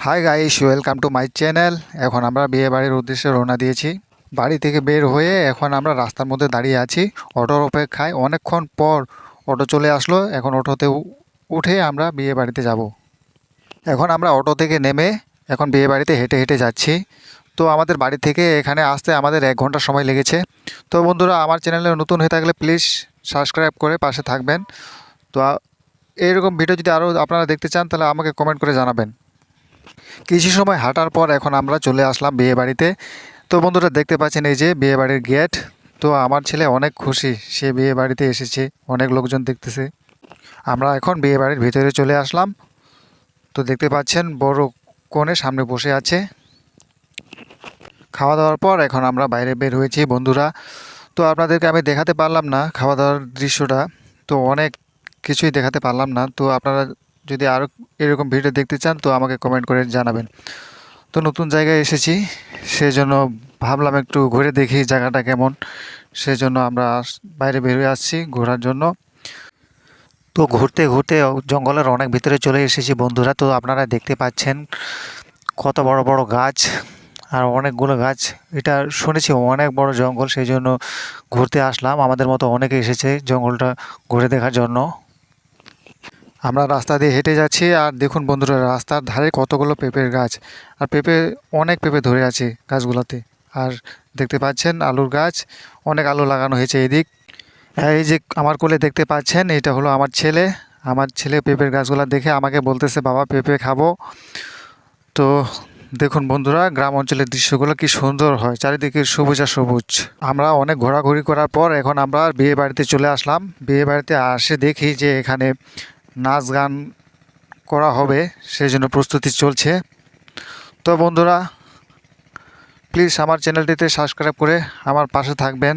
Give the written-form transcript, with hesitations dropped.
Hi guys, welcome to my channel. এখন আমরা বিয়ে বাড়ির উদ্দেশ্যে রওনা দিয়েছি। বাড়ি থেকে বের হয়ে এখন আমরা রাস্তার মধ্যে দাঁড়িয়ে আছি অটোর অপেক্ষায়। অনেকক্ষণ পর অটো চলে আসলো। এখন অটোতে উঠে আমরা বিয়ে বাড়িতে যাব। এখন আমরা অটো থেকে নেমে এখন বিয়ে বাড়িতে হেঁটে হেঁটে যাচ্ছি। তো আমাদের বাড়ি থেকে এখানে আসতে আমাদের 1 ঘন্টা সময় লেগেছে। তো বন্ধুরা, আমার চ্যানেলে নতুন হয়ে থাকলে প্লিজ সাবস্ক্রাইব করে পাশে থাকবেন। তো এইরকম ভিডিও যদি আরও আপনারা দেখতে চান তাহলে আমাকে কমেন্ট করে জানাবেন। কিছু সময় হাঁটার পর এখন আমরা চলে আসলাম বিয়ে বাড়িতে। তো বন্ধুরা, দেখতে পাচ্ছেন এই যে বিয়ে বাড়ির গেট। তো আমার ছেলে অনেক খুশি, সে বিয়ে বাড়িতে এসেছে, অনেক লোকজন দেখতেছে। আমরা এখন বিয়ে বাড়ির ভিতরে চলে আসলাম। তো দেখতে পাচ্ছেন বড় কনে সামনে বসে আছে। খাওয়া দাওয়ার পর এখন আমরা বাইরে বের হয়েছি বন্ধুরা। তো আপনাদেরকে আমি দেখাতে পারলাম না খাওয়া দাওয়ার দৃশ্যটা। তো অনেক কিছুই দেখাতে পারলাম না। তো আপনারা যদি আরও এরকম ভিডিও দেখতে চান তো আমাকে কমেন্ট করে জানাবেন। তো নতুন জায়গায় এসেছি, সেজন্য ভাবলাম একটু ঘুরে দেখি জায়গাটা কেমন। সেজন্য আমরা বাইরে বেরিয়ে আসছি ঘোরার জন্য। তো ঘুরতে ঘুরতে জঙ্গলের অনেক ভিতরে চলে এসেছি বন্ধুরা। তো আপনারা দেখতে পাচ্ছেন কত বড় বড় গাছ আর অনেকগুলো গাছ। এটা শুনেছি অনেক বড় জঙ্গল, সেই জন্য ঘুরতে আসলাম। আমাদের মতো অনেকে এসেছে জঙ্গলটা ঘুরে দেখার জন্য। আমরা রাস্তা দিয়ে হেঁটে যাচ্ছি আর দেখুন বন্ধুরা, রাস্তার ধারে কতগুলো পেঁপের গাছ। আর অনেক পেঁপে ধরে আছে গাছগুলোতে। আর দেখতে পাচ্ছেন আলুর গাছ, অনেক আলু লাগানো হয়েছে এদিক। এই যে আমার কোলে দেখতে পাচ্ছেন, এটা হলো আমার ছেলে। আমার ছেলে পেঁপের গাছগুলো দেখে আমাকে বলতেছে, বাবা পেঁপে খাবো। তো দেখুন বন্ধুরা, গ্রাম অঞ্চলের দৃশ্যগুলো কি সুন্দর হয়, চারিদিকে সবুজ আর সবুজ। আমরা অনেক ঘোরাঘুরি করার পর এখন আমরা বিয়ে বাড়িতে চলে আসলাম। বিয়ে বাড়িতে আসে দেখি যে এখানে নাচ গান করা হবে, সেই জন্য প্রস্তুতি চলছে। তো বন্ধুরা, প্লিজ আমার চ্যানেলটিতে সাবস্ক্রাইব করে আমার পাশে থাকবেন।